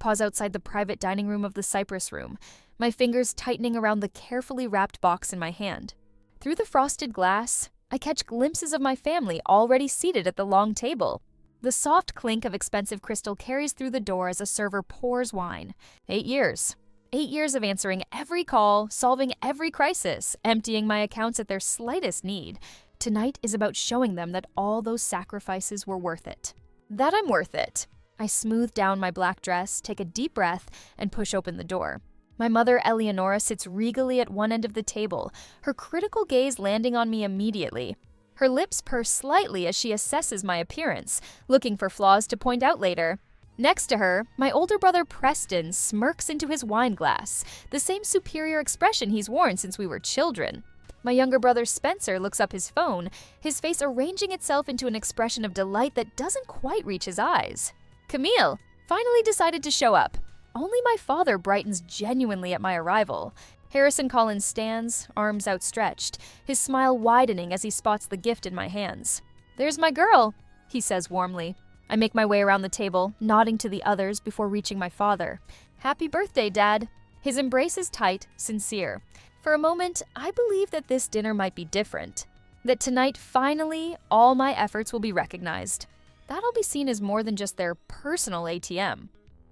pause outside the private dining room of the Cypress Room, my fingers tightening around the carefully wrapped box in my hand. Through the frosted glass, I catch glimpses of my family already seated at the long table. The soft clink of expensive crystal carries through the door as a server pours wine. 8 years. 8 years of answering every call, solving every crisis, emptying my accounts at their slightest need. Tonight is about showing them that all those sacrifices were worth it. That I'm worth it. I smooth down my black dress, take a deep breath, and push open the door. My mother, Eleonora, sits regally at one end of the table, her critical gaze landing on me immediately. Her lips purse slightly as she assesses my appearance, looking for flaws to point out later. Next to her, my older brother Preston smirks into his wine glass, the same superior expression he's worn since we were children. My younger brother Spencer looks up his phone, his face arranging itself into an expression of delight that doesn't quite reach his eyes. Camille finally decided to show up. Only my father brightens genuinely at my arrival. Harrison Collins stands, arms outstretched, his smile widening as he spots the gift in my hands. "There's my girl," he says warmly. I make my way around the table, nodding to the others before reaching my father. "Happy birthday, Dad." His embrace is tight, sincere. For a moment, I believe that this dinner might be different. That tonight, finally, all my efforts will be recognized. That I'll be seen as more than just their personal ATM.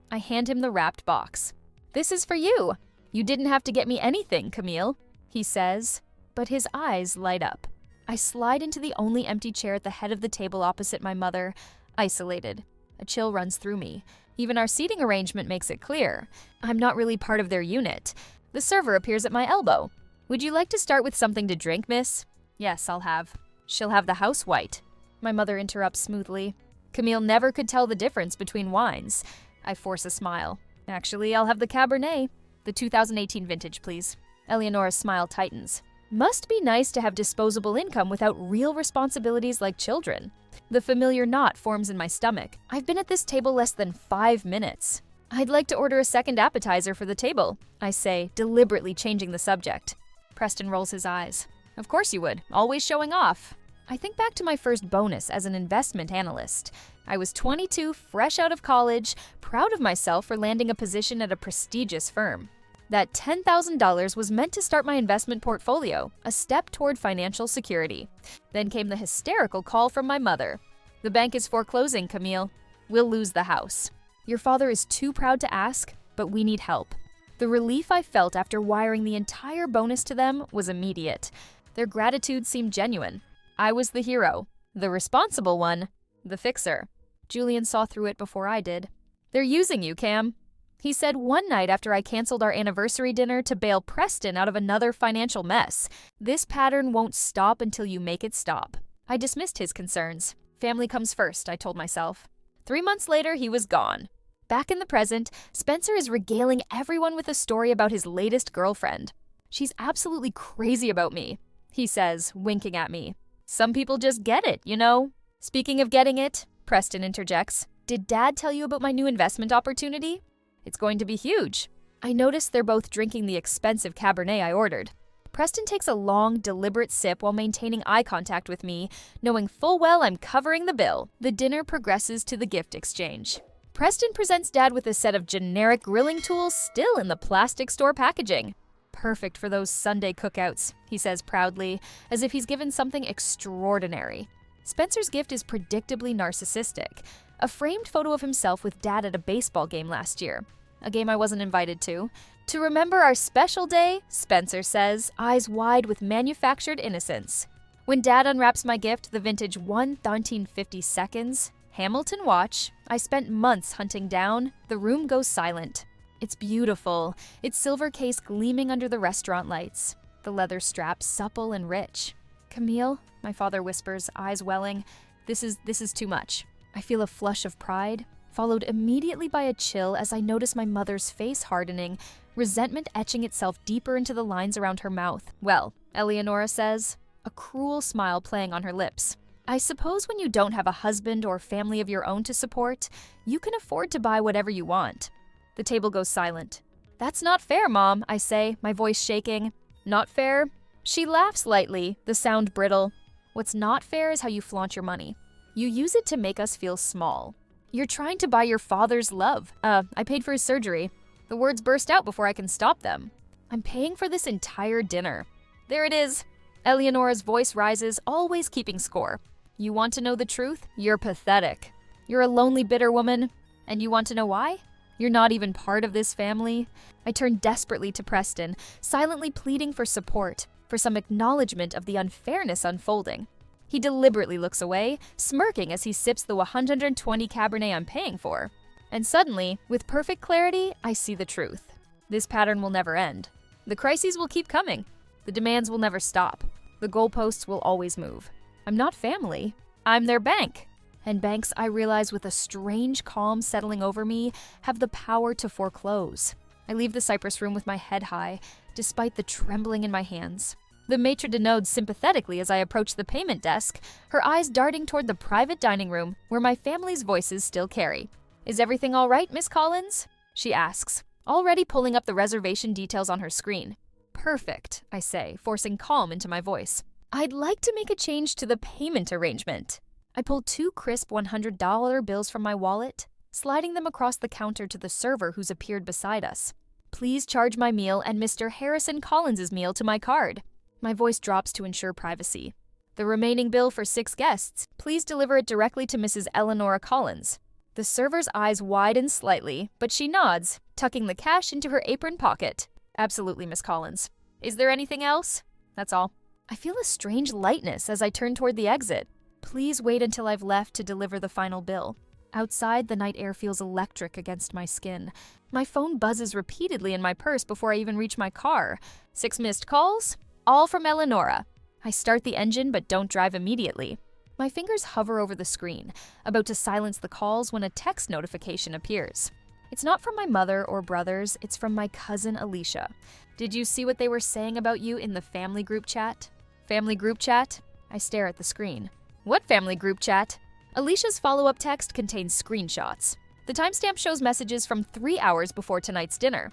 I hand him the wrapped box. "This is for you. You didn't have to get me anything, Camille," he says, but his eyes light up. I slide into the only empty chair at the head of the table opposite my mother, isolated. A chill runs through me. Even our seating arrangement makes it clear. I'm not really part of their unit. The server appears at my elbow. "Would you like to start with something to drink, miss?" "Yes, I'll have." "She'll have the house white." My mother interrupts smoothly. Camille never could tell the difference between wines. I force a smile. "Actually, I'll have the Cabernet. The 2018 vintage, please." Eleonora's smile tightens. Must be nice to have disposable income without real responsibilities like children. The familiar knot forms in my stomach. I've been at this table less than 5 minutes. "I'd like to order a second appetizer for the table," I say, deliberately changing the subject. Preston rolls his eyes. "Of course you would, always showing off." I think back to my first bonus as an investment analyst. I was 22, fresh out of college, proud of myself for landing a position at a prestigious firm. That $10,000 was meant to start my investment portfolio, a step toward financial security. Then came the hysterical call from my mother. "The bank is foreclosing, Camille. We'll lose the house. Your father is too proud to ask, but we need help." The relief I felt after wiring the entire bonus to them was immediate. Their gratitude seemed genuine. I was the hero, the responsible one, the fixer. Julian saw through it before I did. "They're using you, Cam," he said one night after I canceled our anniversary dinner to bail Preston out of another financial mess. "This pattern won't stop until you make it stop." I dismissed his concerns. Family comes first, I told myself. 3 months later, he was gone. Back in the present, Spencer is regaling everyone with a story about his latest girlfriend. "She's absolutely crazy about me," he says, winking at me. "Some people just get it, you know." "Speaking of getting it," Preston interjects, "did Dad tell you about my new investment opportunity?" "It's going to be huge." I notice they're both drinking the expensive Cabernet I ordered. Preston takes a long, deliberate sip while maintaining eye contact with me, knowing full well I'm covering the bill. The dinner progresses to the gift exchange. Preston presents Dad with a set of generic grilling tools still in the plastic store packaging. "Perfect for those Sunday cookouts," he says proudly, as if he's given something extraordinary. Spencer's gift is predictably narcissistic. A framed photo of himself with Dad at a baseball game last year. A game I wasn't invited to. "To remember our special day," Spencer says, eyes wide with manufactured innocence. When Dad unwraps my gift, the vintage 1952 Hamilton watch I spent months hunting down, the room goes silent. It's beautiful, its silver case gleaming under the restaurant lights. The leather strap supple and rich. "Camille," my father whispers, eyes welling, This is too much." I feel a flush of pride, followed immediately by a chill as I notice my mother's face hardening, resentment etching itself deeper into the lines around her mouth. "Well," Eleonora says, a cruel smile playing on her lips, "I suppose when you don't have a husband or family of your own to support, you can afford to buy whatever you want." The table goes silent. "That's not fair, Mom," I say, my voice shaking. "Not fair?" She laughs lightly, the sound brittle. "What's not fair is how you flaunt your money. You use it to make us feel small. You're trying to buy your father's love. I paid for his surgery. The words burst out before I can stop them. I'm paying for this entire dinner. There it is. Eleonora's voice rises, always keeping score. You want to know the truth? You're pathetic. You're a lonely, bitter woman. And you want to know why? You're not even part of this family. I turn desperately to Preston, silently pleading for support, for some acknowledgement of the unfairness unfolding. He deliberately looks away, smirking as he sips the 120 Cabernet I'm paying for. And suddenly, with perfect clarity, I see the truth. This pattern will never end. The crises will keep coming. The demands will never stop. The goalposts will always move. I'm not family. I'm their bank. And banks, I realize with a strange calm settling over me, have the power to foreclose. I leave the Cypress Room with my head high, despite the trembling in my hands. The maitre d' nods sympathetically as I approach the payment desk, her eyes darting toward the private dining room where my family's voices still carry. Is everything all right, Miss Collins? She asks, already pulling up the reservation details on her screen. Perfect, I say, forcing calm into my voice. I'd like to make a change to the payment arrangement. I pull 2 crisp $100 bills from my wallet, sliding them across the counter to the server who's appeared beside us. Please charge my meal and Mr. Harrison Collins's meal to my card. My voice drops to ensure privacy. The remaining bill for 6 guests, please deliver it directly to Mrs. Eleanora Collins. The server's eyes widen slightly, but she nods, tucking the cash into her apron pocket. Absolutely, Miss Collins. Is there anything else? That's all. I feel a strange lightness as I turn toward the exit. Please wait until I've left to deliver the final bill. Outside, the night air feels electric against my skin. My phone buzzes repeatedly in my purse before I even reach my car. 6 missed calls? All from Eleonora. I start the engine but don't drive immediately. My fingers hover over the screen, about to silence the calls when a text notification appears. It's not from my mother or brothers, it's from my cousin Alicia. Did you see what they were saying about you in the family group chat? Family group chat? I stare at the screen. What family group chat? Alicia's follow-up text contains screenshots. The timestamp shows messages from 3 hours before tonight's dinner.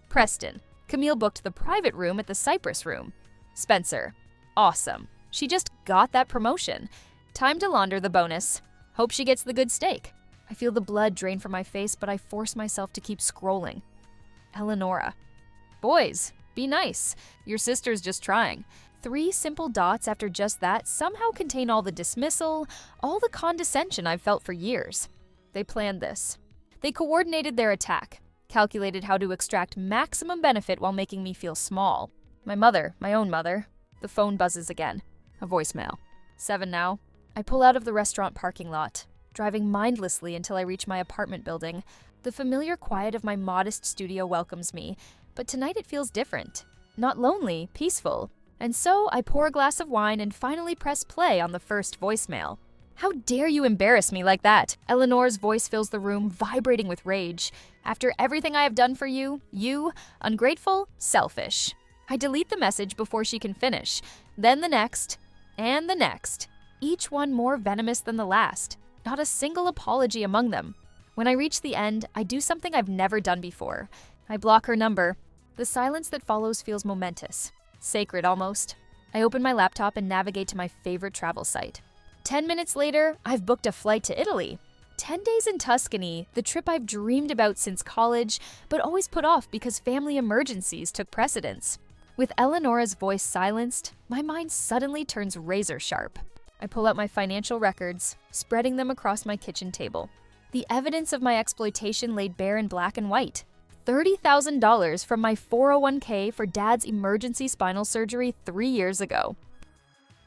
Preston. Camille booked the private room at the Cypress Room. Spencer. Awesome. She just got that promotion. Time to launder the bonus. Hope she gets the good steak. I feel the blood drain from my face, but I force myself to keep scrolling. Eleonora. Boys, be nice. Your sister's just trying. 3 simple dots after just that somehow contain all the dismissal, all the condescension I've felt for years. They planned this. They coordinated their attack, calculated how to extract maximum benefit while making me feel small. My mother, my own mother. The phone buzzes again. A voicemail. 7 now. I pull out of the restaurant parking lot, driving mindlessly until I reach my apartment building. The familiar quiet of my modest studio welcomes me, but tonight it feels different. Not lonely, peaceful. And so I pour a glass of wine and finally press play on the first voicemail. How dare you embarrass me like that? Eleanor's voice fills the room, vibrating with rage. After everything I have done for you, ungrateful, selfish. I delete the message before she can finish. Then the next, and the next. Each one more venomous than the last. Not a single apology among them. When I reach the end, I do something I've never done before. I block her number. The silence that follows feels momentous. Sacred almost. I open my laptop and navigate to my favorite travel site. 10 minutes later, I've booked a flight to Italy. 10 days in Tuscany, the trip I've dreamed about since college, but always put off because family emergencies took precedence. With Eleonora's voice silenced, my mind suddenly turns razor sharp. I pull out my financial records, spreading them across my kitchen table. The evidence of my exploitation laid bare in black and white. $30,000 from my 401k for Dad's emergency spinal surgery 3 years ago.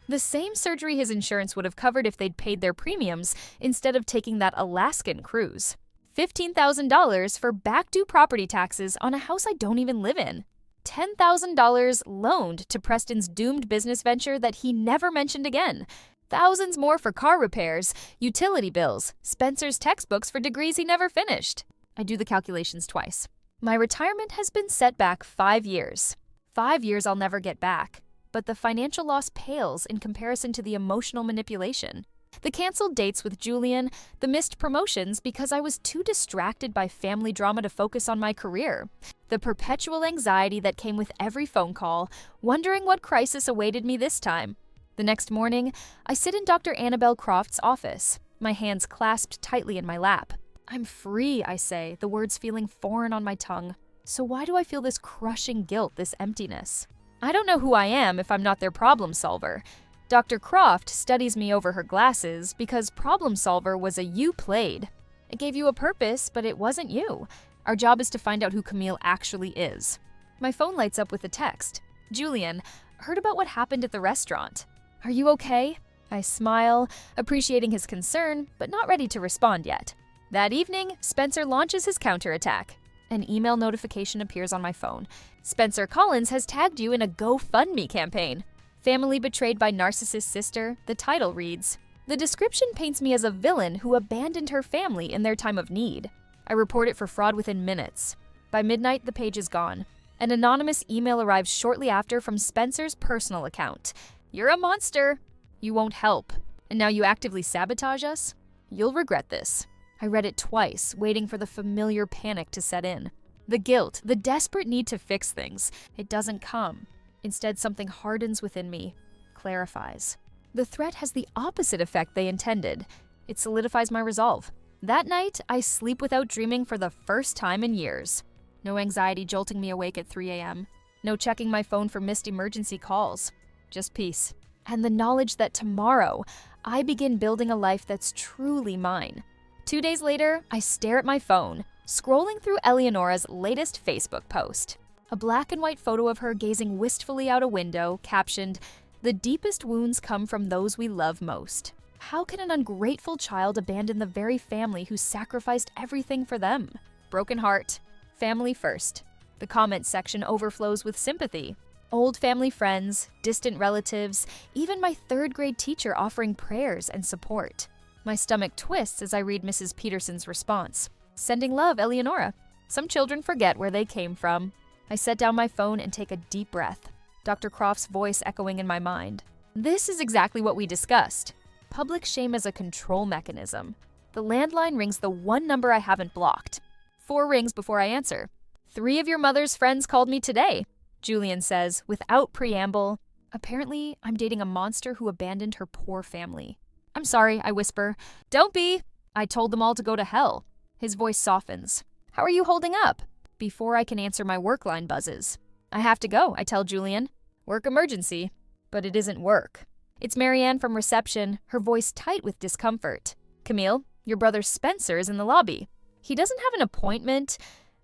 The same surgery his insurance would have covered if they'd paid their premiums instead of taking that Alaskan cruise. $15,000 for back-due property taxes on a house I don't even live in. $10,000 loaned to Preston's doomed business venture that he never mentioned again. Thousands more for car repairs, utility bills, Spencer's textbooks for degrees he never finished. I do the calculations twice. My retirement has been set back 5 years. 5 years I'll never get back. But the financial loss pales in comparison to the emotional manipulation. The canceled dates with Julian, the missed promotions because I was too distracted by family drama to focus on my career. The perpetual anxiety that came with every phone call, wondering what crisis awaited me this time. The next morning, I sit in Dr. Annabelle Croft's office. my hands clasped tightly in my lap. I'm free, I say, the words feeling foreign on my tongue. So why do I feel this crushing guilt, this emptiness? I don't know who I am if I'm not their problem solver. Dr. Croft studies me over her glasses because problem solver was a you played. It gave you a purpose, but it wasn't you. Our job is to find out who Camille actually is. My phone lights up with a text. Julian, heard about what happened at the restaurant. Are you okay? I smile, appreciating his concern, but not ready to respond yet. That evening, Spencer launches his counterattack. An email notification appears on my phone. Spencer Collins has tagged you in a GoFundMe campaign. Family betrayed by narcissist sister, the title reads. The description paints me as a villain who abandoned her family in their time of need. I report it for fraud within minutes. By midnight, the page is gone. An anonymous email arrives shortly after from Spencer's personal account. You're a monster. You won't help. And now you actively sabotage us? You'll regret this. I read it twice, waiting for the familiar panic to set in. The guilt, the desperate need to fix things. It doesn't come. Instead, something hardens within me, clarifies. The threat has the opposite effect they intended. It solidifies my resolve. That night, I sleep without dreaming for the first time in years. No anxiety jolting me awake at 3 a.m. No checking my phone for missed emergency calls. Just peace. And the knowledge that tomorrow, I begin building a life that's truly mine. 2 days later, I stare at my phone, scrolling through Eleonora's latest Facebook post. A black and white photo of her gazing wistfully out a window, captioned, "The deepest wounds come from those we love most." How can an ungrateful child abandon the very family who sacrificed everything for them? Broken heart. Family first. The comments section overflows with sympathy. Old family friends, distant relatives, even my third-grade teacher offering prayers and support. My stomach twists as I read Mrs. Peterson's response. Sending love, Eleonora. Some children forget where they came from. I set down my phone and take a deep breath. Dr. Croft's voice echoing in my mind. This is exactly what we discussed. Public shame as a control mechanism. The landline rings the one number I haven't blocked. 4 rings before I answer. 3 of your mother's friends called me today, Julian says, without preamble. Apparently, I'm dating a monster who abandoned her poor family. I'm sorry, I whisper. Don't be. I told them all to go to hell. His voice softens. How are you holding up? Before I can answer, my work line buzzes. I have to go, I tell Julian. Work emergency. But it isn't work. It's Marianne from reception, her voice tight with discomfort. Camille, your brother Spencer is in the lobby. He doesn't have an appointment,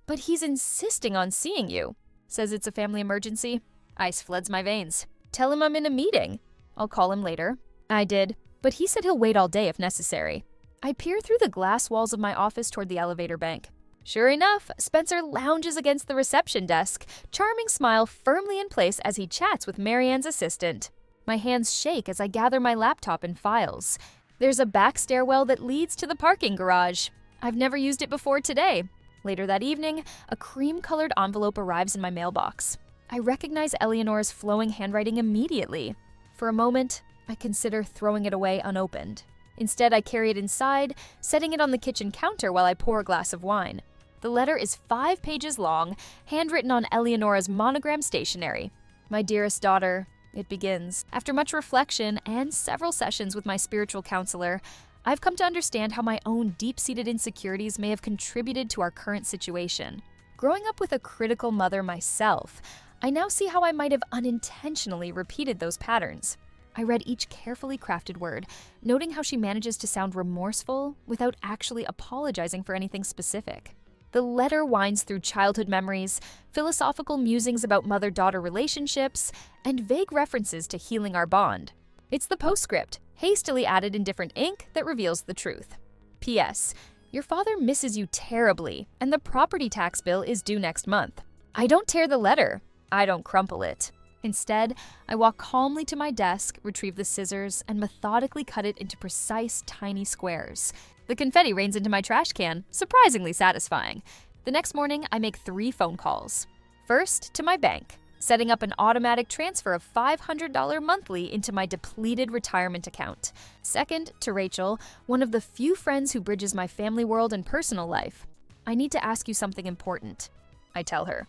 but he's insisting on seeing you. Says it's a family emergency. Ice floods my veins. Tell him I'm in a meeting. I'll call him later. I did, but he said he'll wait all day if necessary. I peer through the glass walls of my office toward the elevator bank. Sure enough, Spencer lounges against the reception desk, charming smile firmly in place as he chats with Marianne's assistant. My hands shake as I gather my laptop and files. There's a back stairwell that leads to the parking garage. I've never used it before today. Later that evening, a cream-colored envelope arrives in my mailbox. I recognize Eleonora's flowing handwriting immediately. For a moment, I consider throwing it away unopened. Instead, I carry it inside, setting it on the kitchen counter while I pour a glass of wine. The letter is 5 pages long, handwritten on Eleonora's monogram stationery. My dearest daughter, it begins. After much reflection and several sessions with my spiritual counselor, I've come to understand how my own deep-seated insecurities may have contributed to our current situation. Growing up with a critical mother myself, I now see how I might have unintentionally repeated those patterns. I read each carefully crafted word, noting how she manages to sound remorseful without actually apologizing for anything specific. The letter winds through childhood memories, philosophical musings about mother-daughter relationships, and vague references to healing our bond. It's the postscript, hastily added in different ink, that reveals the truth. P.S. Your father misses you terribly, and the property tax bill is due next month. I don't tear the letter. I don't crumple it. Instead, I walk calmly to my desk, retrieve the scissors, and methodically cut it into precise, tiny squares. The confetti rains into my trash can, surprisingly satisfying. The next morning, I make 3 phone calls. First, to my bank, setting up an automatic transfer of $500 monthly into my depleted retirement account. Second, to Rachel, one of the few friends who bridges my family world and personal life. I need to ask you something important, I tell her.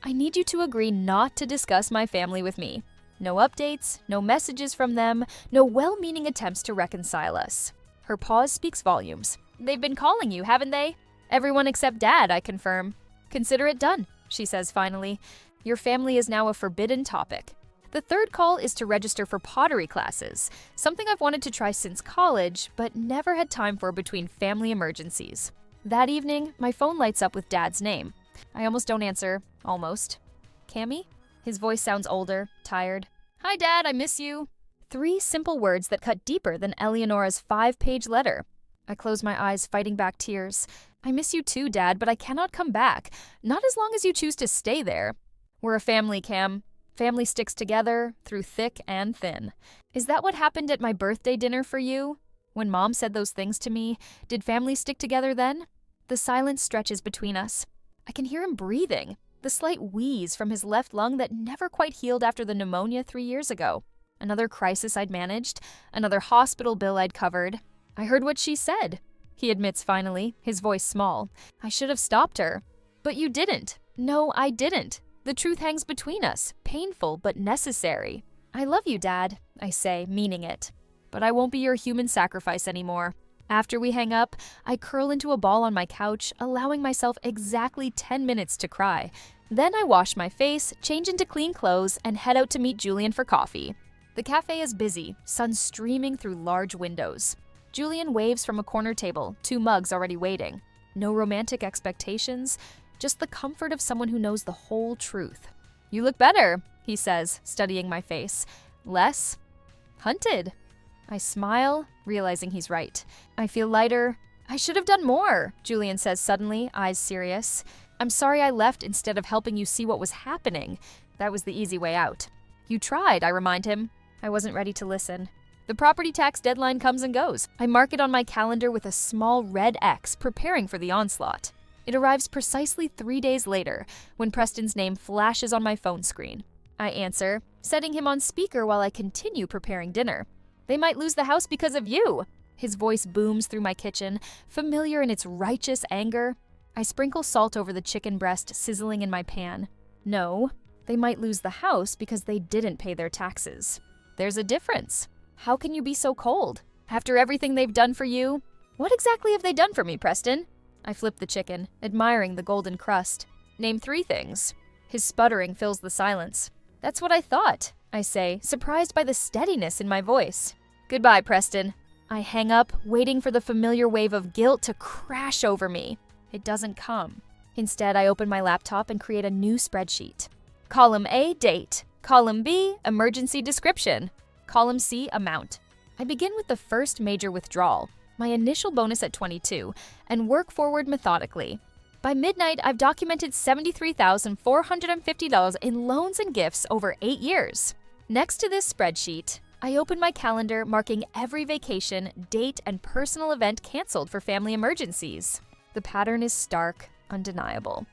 I need you to agree not to discuss my family with me. No updates, no messages from them, no well-meaning attempts to reconcile us. Her pause speaks volumes. They've been calling you, haven't they? Everyone except Dad, I confirm. Consider it done, she says finally. Your family is now a forbidden topic. The third call is to register for pottery classes, something I've wanted to try since college, but never had time for between family emergencies. That evening, my phone lights up with Dad's name. I almost don't answer. Almost. Cammy? His voice sounds older, tired. Hi, Dad, I miss you. 3 simple words that cut deeper than Eleonora's 5-page letter. I close my eyes, fighting back tears. I miss you too, Dad, but I cannot come back. Not as long as you choose to stay there. We're a family, Cam. Family sticks together through thick and thin. Is that what happened at my birthday dinner for you? When Mom said those things to me, did family stick together then? The silence stretches between us. I can hear him breathing, the slight wheeze from his left lung that never quite healed after the pneumonia 3 years ago. Another crisis I'd managed, another hospital bill I'd covered. I heard what she said. He admits finally, his voice small. I should have stopped her. But you didn't. No, I didn't. The truth hangs between us, painful but necessary. I love you, Dad, I say, meaning it. But I won't be your human sacrifice anymore. After we hang up, I curl into a ball on my couch, allowing myself exactly 10 minutes to cry. Then I wash my face, change into clean clothes, and head out to meet Julian for coffee. The cafe is busy, sun streaming through large windows. Julian waves from a corner table, 2 mugs already waiting. No romantic expectations, just the comfort of someone who knows the whole truth. You look better, he says, studying my face. Less hunted. I smile, realizing he's right. I feel lighter. I should have done more, Julian says suddenly, eyes serious. I'm sorry I left instead of helping you see what was happening. That was the easy way out. You tried, I remind him. I wasn't ready to listen. The property tax deadline comes and goes. I mark it on my calendar with a small red X, preparing for the onslaught. It arrives precisely 3 days later, when Preston's name flashes on my phone screen. I answer, setting him on speaker while I continue preparing dinner. They might lose the house because of you. His voice booms through my kitchen, familiar in its righteous anger. I sprinkle salt over the chicken breast sizzling in my pan. No, they might lose the house because they didn't pay their taxes. There's a difference. How can you be so cold? After everything they've done for you? What exactly have they done for me, Preston? I flip the chicken, admiring the golden crust. Name 3 things. His sputtering fills the silence. That's what I thought, I say, surprised by the steadiness in my voice. Goodbye, Preston. I hang up, waiting for the familiar wave of guilt to crash over me. It doesn't come. Instead, I open my laptop and create a new spreadsheet. Column A, date. Column B, emergency description. Column C, amount. I begin with the first major withdrawal, my initial bonus at 22, and work forward methodically. By midnight, I've documented $73,450 in loans and gifts over 8 years. Next to this spreadsheet, I open my calendar, marking every vacation, date, and personal event canceled for family emergencies. The pattern is stark, undeniable.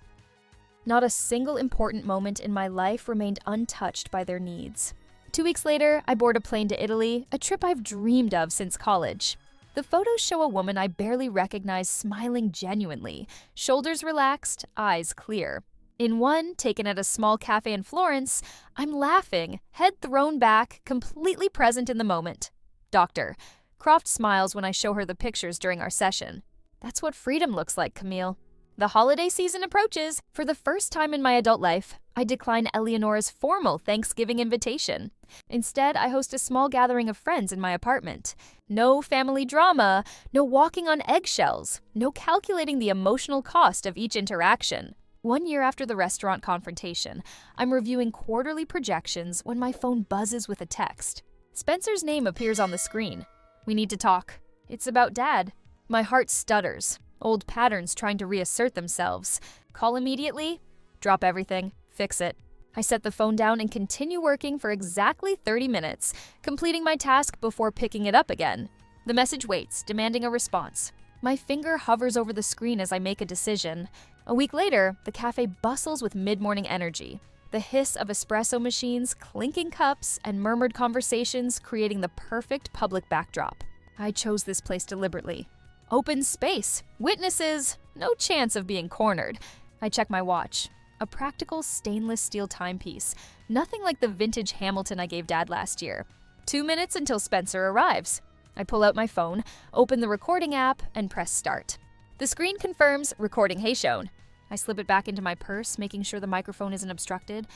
Not a single important moment in my life remained untouched by their needs. 2 weeks later, I board a plane to Italy, a trip I've dreamed of since college. The photos show a woman I barely recognize smiling genuinely, shoulders relaxed, eyes clear. In one, taken at a small cafe in Florence, I'm laughing, head thrown back, completely present in the moment. Doctor. Croft smiles when I show her the pictures during our session. That's what freedom looks like, Camille. The holiday season approaches. For the first time in my adult life, I decline Eleonora's formal Thanksgiving invitation. Instead, I host a small gathering of friends in my apartment. No family drama, no walking on eggshells, no calculating the emotional cost of each interaction. 1 year after the restaurant confrontation, I'm reviewing quarterly projections when my phone buzzes with a text. Spencer's name appears on the screen. We need to talk. It's about Dad. My heart stutters. Old patterns trying to reassert themselves. Call immediately? Drop everything. Fix it. I set the phone down and continue working for exactly 30 minutes, completing my task before picking it up again. The message waits, demanding a response. My finger hovers over the screen as I make a decision. A week later, the cafe bustles with mid-morning energy. The hiss of espresso machines, clinking cups, and murmured conversations creating the perfect public backdrop. I chose this place deliberately. Open space, witnesses, no chance of being cornered. I check my watch. A practical stainless steel timepiece, nothing like the vintage Hamilton I gave Dad last year. 2 minutes until Spencer arrives. I pull out my phone, open the recording app, and press start. The screen confirms recording hey shown. I slip it back into my purse, making sure the microphone isn't obstructed.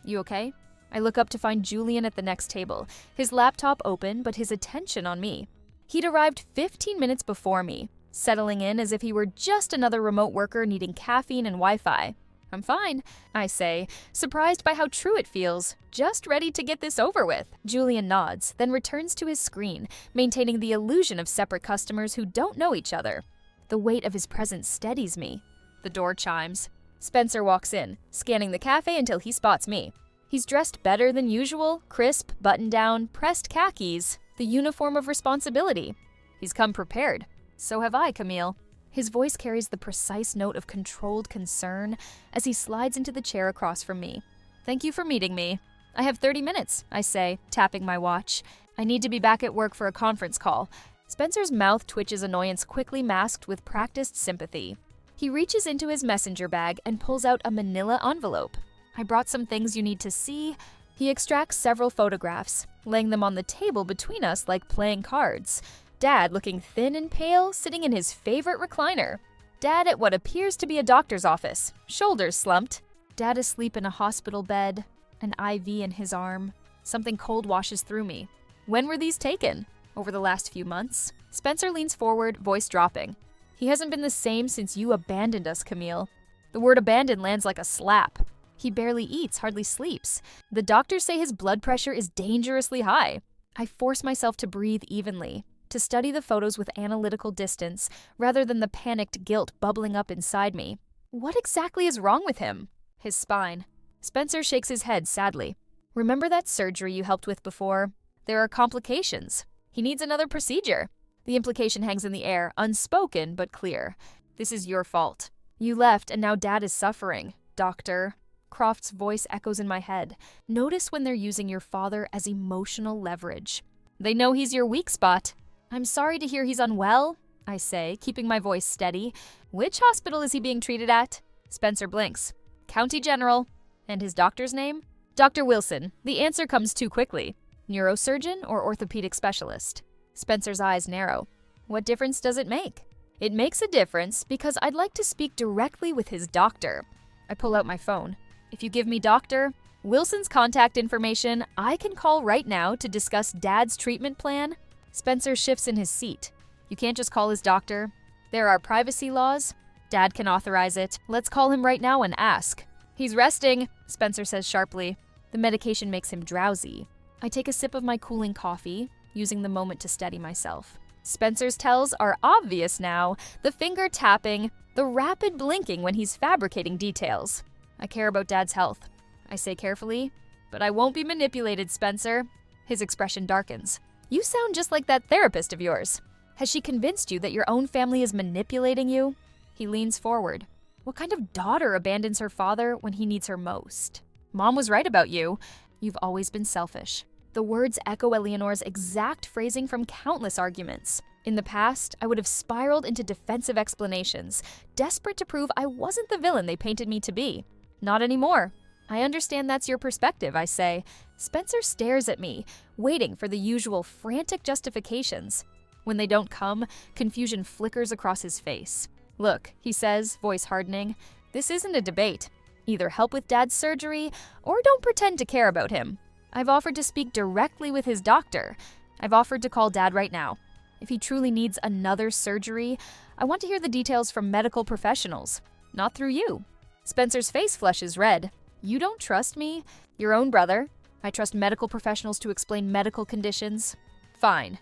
You okay? I look up to find Julian at the next table, his laptop open, but his attention on me. He'd arrived 15 minutes before me, settling in as if he were just another remote worker needing caffeine and Wi-Fi. I'm fine, I say, surprised by how true it feels, just ready to get this over with. Julian nods, then returns to his screen, maintaining the illusion of separate customers who don't know each other. The weight of his presence steadies me. The door chimes. Spencer walks in, scanning the cafe until he spots me. He's dressed better than usual, crisp, button-down, pressed khakis, the uniform of responsibility. He's come prepared. So have I, Camille. His voice carries the precise note of controlled concern as he slides into the chair across from me. Thank you for meeting me. I have 30 minutes, I say, tapping my watch. I need to be back at work for a conference call. Spencer's mouth twitches annoyance quickly masked with practiced sympathy. He reaches into his messenger bag and pulls out a manila envelope. I brought some things you need to see. He extracts several photographs, laying them on the table between us like playing cards. Dad, looking thin and pale, sitting in his favorite recliner. Dad at what appears to be a doctor's office, shoulders slumped. Dad asleep in a hospital bed, an IV in his arm. Something cold washes through me. When were these taken? Over the last few months? Spencer leans forward, voice dropping. He hasn't been the same since you abandoned us, Camille. The word abandon lands like a slap. He barely eats, hardly sleeps. The doctors say his blood pressure is dangerously high. I force myself to breathe evenly, to study the photos with analytical distance, rather than the panicked guilt bubbling up inside me. What exactly is wrong with him? His spine. Spencer shakes his head sadly. Remember that surgery you helped with before? There are complications. He needs another procedure. The implication hangs in the air, unspoken but clear. This is your fault. You left and now Dad is suffering. Doctor. Croft's voice echoes in my head. Notice when they're using your father as emotional leverage. They know he's your weak spot. I'm sorry to hear he's unwell, I say, keeping my voice steady. Which hospital is he being treated at? Spencer blinks. County General. And his doctor's name? Dr. Wilson. The answer comes too quickly. Neurosurgeon or orthopedic specialist? Spencer's eyes narrow. What difference does it make? It makes a difference because I'd like to speak directly with his doctor. I pull out my phone. If you give me Dr. Wilson's contact information, I can call right now to discuss Dad's treatment plan. Spencer shifts in his seat. You can't just call his doctor. There are privacy laws. Dad can authorize it. Let's call him right now and ask. He's resting, Spencer says sharply. The medication makes him drowsy. I take a sip of my cooling coffee, using the moment to steady myself. Spencer's tells are obvious now. The finger tapping, the rapid blinking when he's fabricating details. I care about Dad's health. I say carefully, but I won't be manipulated, Spencer. His expression darkens. You sound just like that therapist of yours. Has she convinced you that your own family is manipulating you? He leans forward. What kind of daughter abandons her father when he needs her most? Mom was right about you. You've always been selfish. The words echo Eleanor's exact phrasing from countless arguments. In the past, I would have spiraled into defensive explanations, desperate to prove I wasn't the villain they painted me to be. Not anymore. I understand that's your perspective, I say. Spencer stares at me, waiting for the usual frantic justifications. When they don't come, confusion flickers across his face. Look, he says, voice hardening, this isn't a debate. Either help with Dad's surgery, or don't pretend to care about him. I've offered to speak directly with his doctor. I've offered to call Dad right now. If he truly needs another surgery, I want to hear the details from medical professionals, not through you. Spencer's face flushes red. You don't trust me? Your own brother? I trust medical professionals to explain medical conditions. Fine.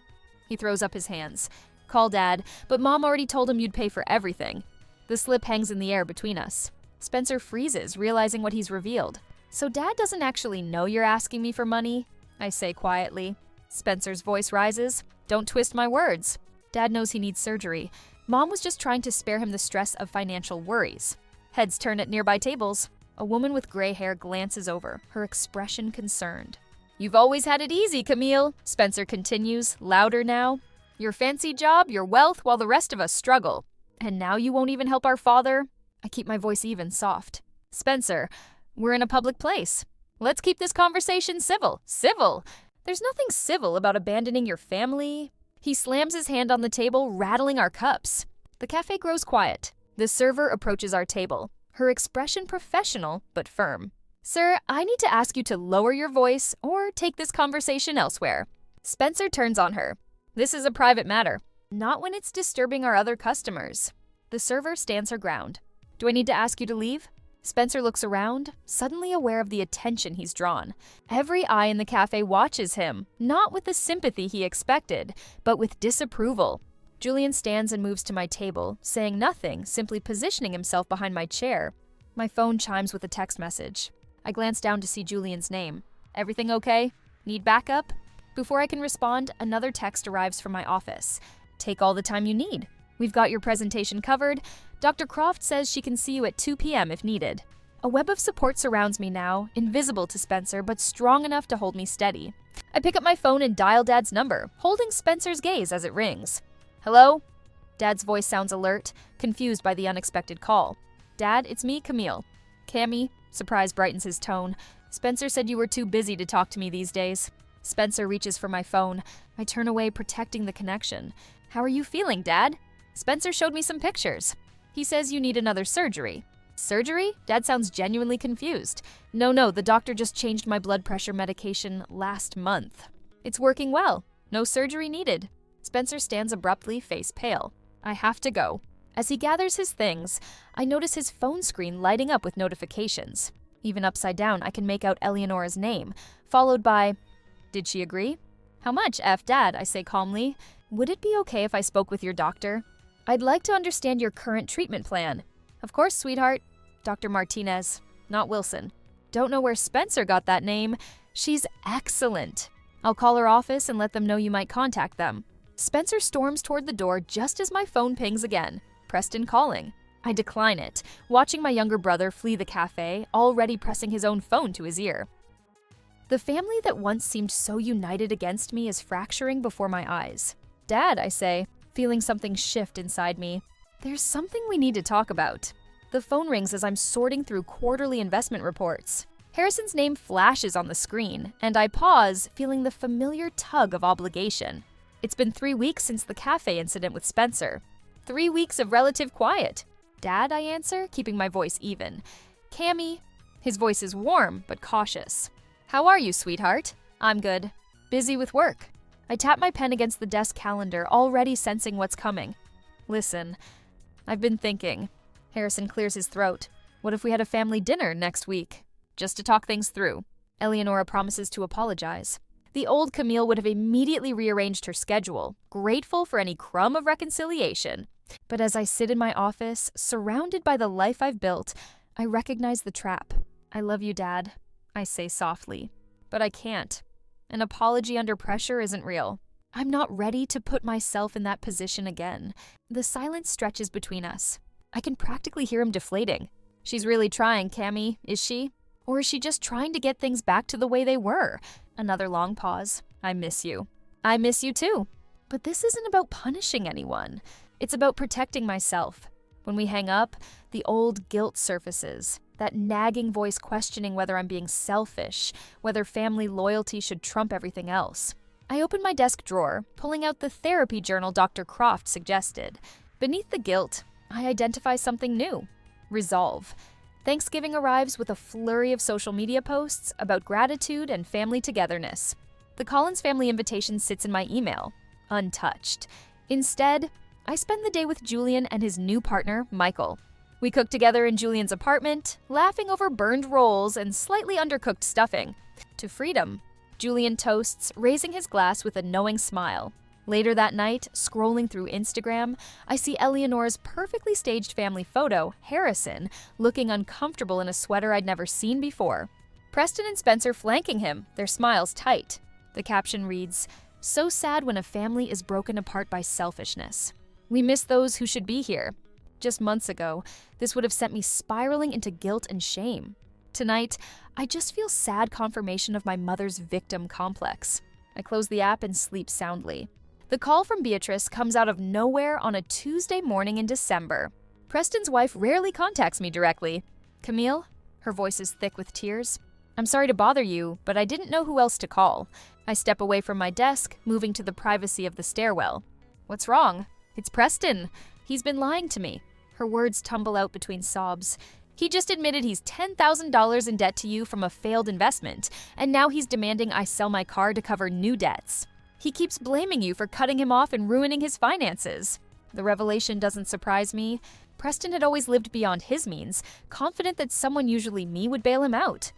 He throws up his hands. Call Dad, but Mom already told him you'd pay for everything. The slip hangs in the air between us. Spencer freezes, realizing what he's revealed. So Dad doesn't actually know you're asking me for money? I say quietly. Spencer's voice rises. Don't twist my words. Dad knows he needs surgery. Mom was just trying to spare him the stress of financial worries. Heads turn at nearby tables. A woman with gray hair glances over, her expression concerned. You've always had it easy, Camille, Spencer continues, louder now. Your fancy job, your wealth, while the rest of us struggle. And now you won't even help our father? I keep my voice even, soft. Spencer, we're in a public place. Let's keep this conversation civil. Civil! There's nothing civil about abandoning your family. He slams his hand on the table, rattling our cups. The cafe grows quiet. The server approaches our table, her expression professional but firm. "Sir, I need to ask you to lower your voice or take this conversation elsewhere." Spencer turns on her. "This is a private matter. Not when it's disturbing our other customers." The server stands her ground. "Do I need to ask you to leave?" Spencer looks around, suddenly aware of the attention he's drawn. Every eye in the cafe watches him, not with the sympathy he expected, but with disapproval. Julian stands and moves to my table, saying nothing, simply positioning himself behind my chair. My phone chimes with a text message. I glance down to see Julian's name. "Everything okay? Need backup?" Before I can respond, another text arrives from my office. "Take all the time you need. We've got your presentation covered. Dr. Croft says she can see you at 2 p.m. if needed." A web of support surrounds me now, invisible to Spencer, but strong enough to hold me steady. I pick up my phone and dial Dad's number, holding Spencer's gaze as it rings. "Hello?" Dad's voice sounds alert, confused by the unexpected call. "Dad, it's me, Camille." "Cammy," surprise brightens his tone. "Spencer said you were too busy to talk to me these days." Spencer reaches for my phone. I turn away, protecting the connection. "How are you feeling, Dad?" "Spencer showed me some pictures. He says you need another surgery." "Surgery?" Dad sounds genuinely confused. No, the doctor just changed my blood pressure medication last month. It's working well. No surgery needed." Spencer stands abruptly, face pale. "I have to go." As he gathers his things, I notice his phone screen lighting up with notifications. Even upside down, I can make out Eleonora's name, followed by, "Did she agree?" "How much, Dad?" I say calmly. "Would it be okay if I spoke with your doctor? I'd like to understand your current treatment plan." "Of course, sweetheart." "Dr. Martinez, not Wilson." "Don't know where Spencer got that name. She's excellent. I'll call her office and let them know you might contact them." Spencer storms toward the door just as my phone pings again. Preston calling. I decline it, watching my younger brother flee the cafe, already pressing his own phone to his ear. The family that once seemed so united against me is fracturing before my eyes. "Dad," I say, feeling something shift inside me. "There's something we need to talk about." The phone rings as I'm sorting through quarterly investment reports. Harrison's name flashes on the screen, and I pause, feeling the familiar tug of obligation. It's been 3 weeks since the cafe incident with Spencer. 3 weeks of relative quiet. "Dad," I answer, keeping my voice even. "Cammy." His voice is warm, but cautious. "How are you, sweetheart?" "I'm good. Busy with work." I tap my pen against the desk calendar, already sensing what's coming. "Listen, I've been thinking." Harrison clears his throat. "What if we had a family dinner next week? Just to talk things through." Eleonora promises to apologize. The old Camille would have immediately rearranged her schedule, grateful for any crumb of reconciliation. But as I sit in my office, surrounded by the life I've built, I recognize the trap. "I love you, Dad," I say softly. But I can't. An apology under pressure isn't real. I'm not ready to put myself in that position again. The silence stretches between us. I can practically hear him deflating. "She's really trying, Cammy, is she? Or is she just trying to get things back to the way they were?" Another long pause. "I miss you." "I miss you too." But this isn't about punishing anyone. It's about protecting myself. When we hang up, the old guilt surfaces. That nagging voice questioning whether I'm being selfish, whether family loyalty should trump everything else. I open my desk drawer, pulling out the therapy journal Dr. Croft suggested. Beneath the guilt, I identify something new. Resolve. Thanksgiving arrives with a flurry of social media posts about gratitude and family togetherness. The Collins family invitation sits in my email, untouched. Instead, I spend the day with Julian and his new partner, Michael. We cook together in Julian's apartment, laughing over burned rolls and slightly undercooked stuffing. To freedom, Julian toasts, raising his glass with a knowing smile. Later that night, scrolling through Instagram, I see Eleonora's perfectly staged family photo, Harrison, looking uncomfortable in a sweater I'd never seen before. Preston and Spencer flanking him, their smiles tight. The caption reads, "So sad when a family is broken apart by selfishness. We miss those who should be here." Just months ago, this would have sent me spiraling into guilt and shame. Tonight, I just feel sad confirmation of my mother's victim complex. I close the app and sleep soundly. The call from Beatrice comes out of nowhere on a Tuesday morning in December. Preston's wife rarely contacts me directly. "Camille?" Her voice is thick with tears. I'm sorry to bother you, but I didn't know who else to call. I step away from my desk, moving to the privacy of the stairwell. What's wrong? It's Preston. He's been lying to me. Her words tumble out between sobs. He just admitted he's $10,000 in debt to you from a failed investment, and now he's demanding I sell my car to cover new debts. He keeps blaming you for cutting him off and ruining his finances. The revelation doesn't surprise me. Preston had always lived beyond his means, confident that someone, usually me, would bail him out.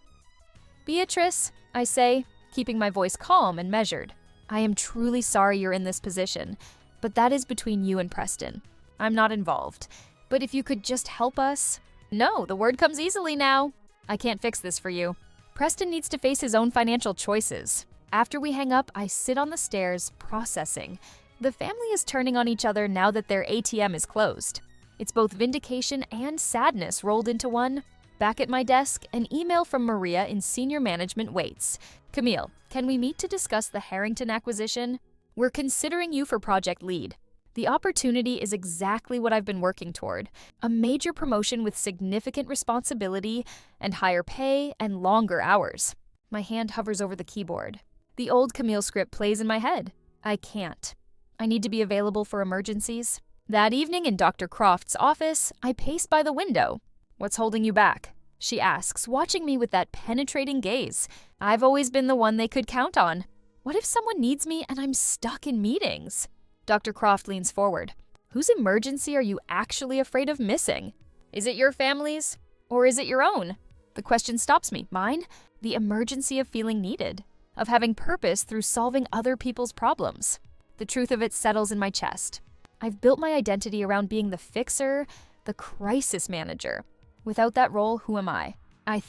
Beatrice, I say, keeping my voice calm and measured. I am truly sorry you're in this position, but that is between you and Preston. I'm not involved. But if you could just help us... No, the word comes easily now. I can't fix this for you. Preston needs to face his own financial choices. After we hang up, I sit on the stairs, processing. The family is turning on each other now that their ATM is closed. It's both vindication and sadness rolled into one. Back at my desk, an email from Maria in senior management waits. Camille, can we meet to discuss the Harrington acquisition? We're considering you for project lead. The opportunity is exactly what I've been working toward. A major promotion with significant responsibility and higher pay and longer hours. My hand hovers over the keyboard. The old Camille script plays in my head. I can't. I need to be available for emergencies. That evening in Dr. Croft's office, I pace by the window. What's holding you back? She asks, watching me with that penetrating gaze. I've always been the one they could count on. What if someone needs me and I'm stuck in meetings? Dr. Croft leans forward. Whose emergency are you actually afraid of missing? Is it your family's? Or is it your own? The question stops me. Mine? The emergency of feeling needed. Of having purpose through solving other people's problems. The truth of it settles in my chest. I've built my identity around being the fixer, the crisis manager. Without that role, who am I? I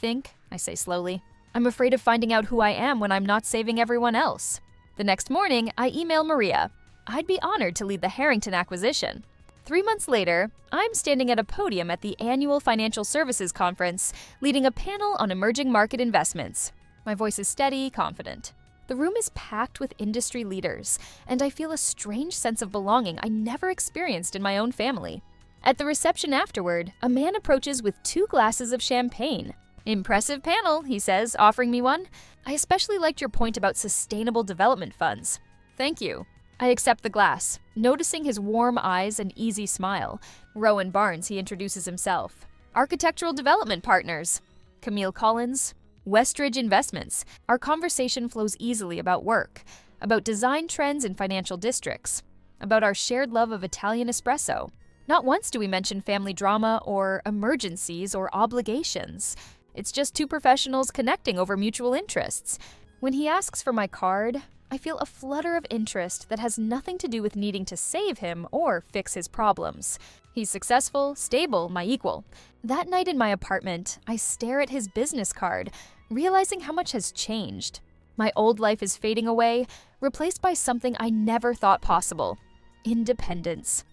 say slowly, I'm afraid of finding out who I am when I'm not saving everyone else. The next morning, I email Maria. I'd be honored to lead the Harrington acquisition. 3 months later, I'm standing at a podium at the annual Financial Services Conference, leading a panel on emerging market investments. My voice is steady, confident. The room is packed with industry leaders, and I feel a strange sense of belonging I never experienced in my own family. At the reception afterward, a man approaches with 2 glasses of champagne. Impressive panel, he says, offering me one. I especially liked your point about sustainable development funds. Thank you. I accept the glass, noticing his warm eyes and easy smile. Rowan Barnes, he introduces himself. Architectural development partners. Camille Collins. Westridge Investments. Our conversation flows easily about work, about design trends in financial districts, about our shared love of Italian espresso. Not once do we mention family drama or emergencies or obligations. It's just 2 professionals connecting over mutual interests. When he asks for my card, I feel a flutter of interest that has nothing to do with needing to save him or fix his problems. He's successful, stable, my equal. That night in my apartment, I stare at his business card, realizing how much has changed. My old life is fading away, replaced by something I never thought possible: independence.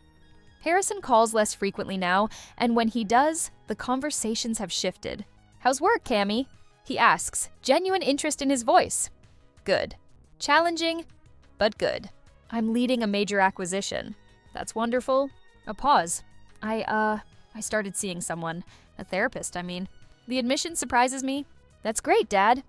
Harrison calls less frequently now, and when he does, the conversations have shifted. How's work, Cammy? He asks, genuine interest in his voice. Good. Challenging, but good. I'm leading a major acquisition. That's wonderful. A pause. I started seeing someone. A therapist, I mean. The admission surprises me. That's great, Dad.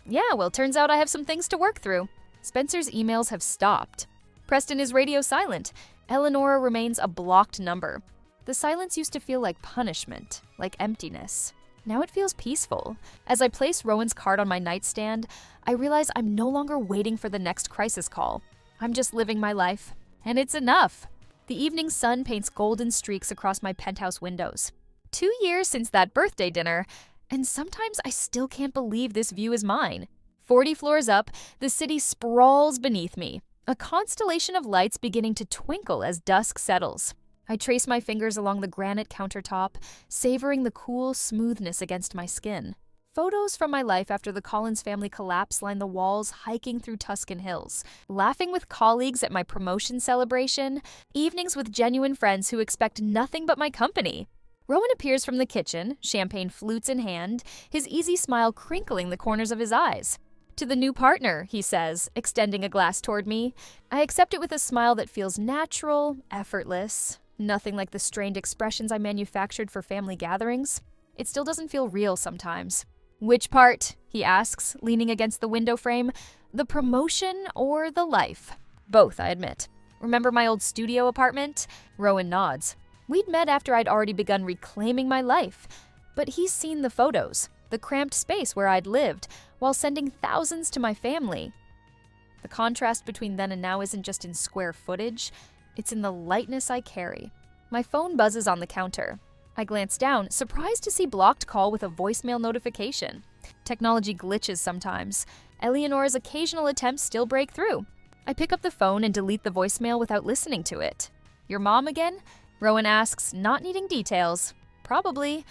Yeah, well, turns out I have some things to work through. Spencer's emails have stopped. Preston is radio silent. Eleonora remains a blocked number. The silence used to feel like punishment, like emptiness. Now it feels peaceful. As I place Rowan's card on my nightstand, I realize I'm no longer waiting for the next crisis call. I'm just living my life. And it's enough. The evening sun paints golden streaks across my penthouse windows. 2 years since that birthday dinner, and sometimes I still can't believe this view is mine. 40 floors up, the city sprawls beneath me, a constellation of lights beginning to twinkle as dusk settles. I trace my fingers along the granite countertop, savoring the cool smoothness against my skin. Photos from my life after the Collins family collapse line the walls, hiking through Tuscan hills, laughing with colleagues at my promotion celebration, evenings with genuine friends who expect nothing but my company. Rowan appears from the kitchen, champagne flutes in hand, his easy smile crinkling the corners of his eyes. To the new partner, he says, extending a glass toward me. I accept it with a smile that feels natural, effortless, nothing like the strained expressions I manufactured for family gatherings. It still doesn't feel real sometimes. Which part? he asks, leaning against the window frame. The promotion or the life? Both, I admit. Remember my old studio apartment? Rowan nods. We'd met after I'd already begun reclaiming my life. But he's seen the photos, the cramped space where I'd lived, while sending thousands to my family. The contrast between then and now isn't just in square footage, it's in the lightness I carry. My phone buzzes on the counter. I glance down, surprised to see blocked call with a voicemail notification. Technology glitches sometimes. Eleonora's occasional attempts still break through. I pick up the phone and delete the voicemail without listening to it. Your mom again? Rowan asks, not needing details. Probably.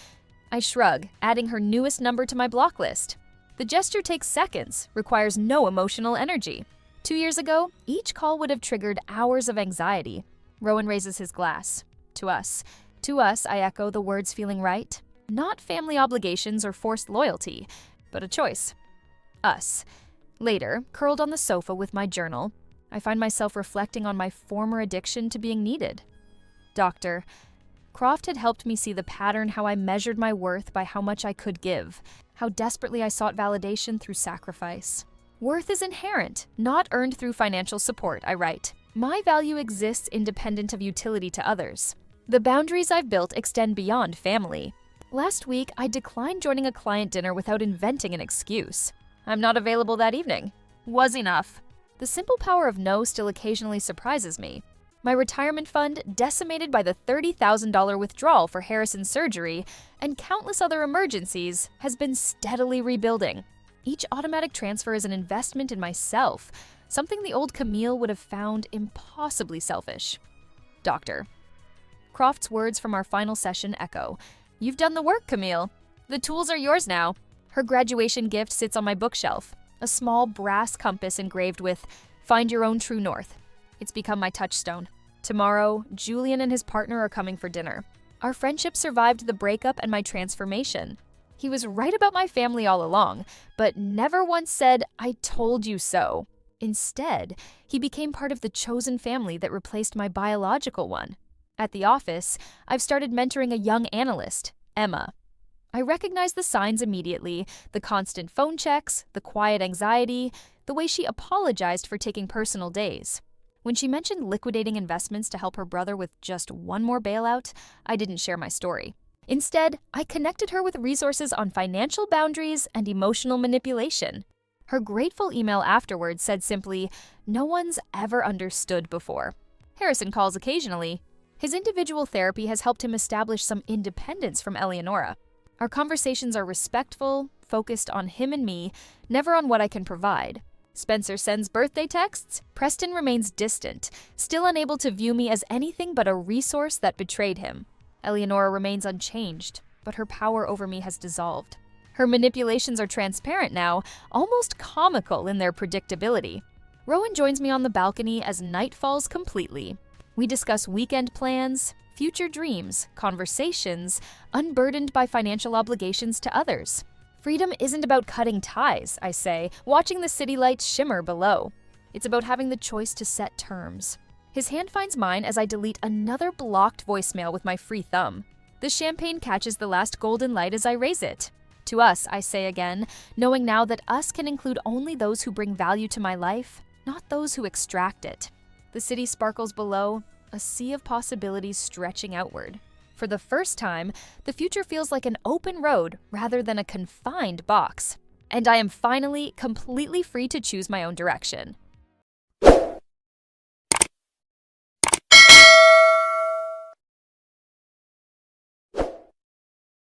I shrug, adding her newest number to my block list. The gesture takes seconds, requires no emotional energy. 2 years ago, each call would have triggered hours of anxiety. Rowan raises his glass. To us. To us, I echo, the words feeling right. Not family obligations or forced loyalty, but a choice. Us. Later, curled on the sofa with my journal, I find myself reflecting on my former addiction to being needed. Doctor. Croft had helped me see the pattern how I measured my worth by how much I could give, how desperately I sought validation through sacrifice. Worth is inherent, not earned through financial support, I write. My value exists independent of utility to others. The boundaries I've built extend beyond family. Last week, I declined joining a client dinner without inventing an excuse. I'm not available that evening. Was enough. The simple power of no still occasionally surprises me. My retirement fund, decimated by the $30,000 withdrawal for Harrison's surgery and countless other emergencies, has been steadily rebuilding. Each automatic transfer is an investment in myself, something the old Camille would have found impossibly selfish. Doctor. Croft's words from our final session echo. You've done the work, Camille. The tools are yours now. Her graduation gift sits on my bookshelf, a small brass compass engraved with "Find your own true north." It's become my touchstone. Tomorrow, Julian and his partner are coming for dinner. Our friendship survived the breakup and my transformation. He was right about my family all along, but never once said, "I told you so." Instead, he became part of the chosen family that replaced my biological one. At the office, I've started mentoring a young analyst, Emma. I recognize the signs immediately, the constant phone checks, the quiet anxiety, the way she apologized for taking personal days. When she mentioned liquidating investments to help her brother with just one more bailout, I didn't share my story. Instead, I connected her with resources on financial boundaries and emotional manipulation. Her grateful email afterwards said simply, "No one's ever understood before." Harrison calls occasionally. His individual therapy has helped him establish some independence from Eleonora. Our conversations are respectful, focused on him and me, never on what I can provide. Spencer sends birthday texts. Preston remains distant, still unable to view me as anything but a resource that betrayed him. Eleonora remains unchanged, but her power over me has dissolved. Her manipulations are transparent now, almost comical in their predictability. Rowan joins me on the balcony as night falls completely. We discuss weekend plans, future dreams, conversations, unburdened by financial obligations to others. Freedom isn't about cutting ties, I say, watching the city lights shimmer below. It's about having the choice to set terms. His hand finds mine as I delete another blocked voicemail with my free thumb. The champagne catches the last golden light as I raise it. To us, I say again, knowing now that us can include only those who bring value to my life, not those who extract it. The city sparkles below, a sea of possibilities stretching outward. For the first time, the future feels like an open road rather than a confined box. And I am finally completely free to choose my own direction.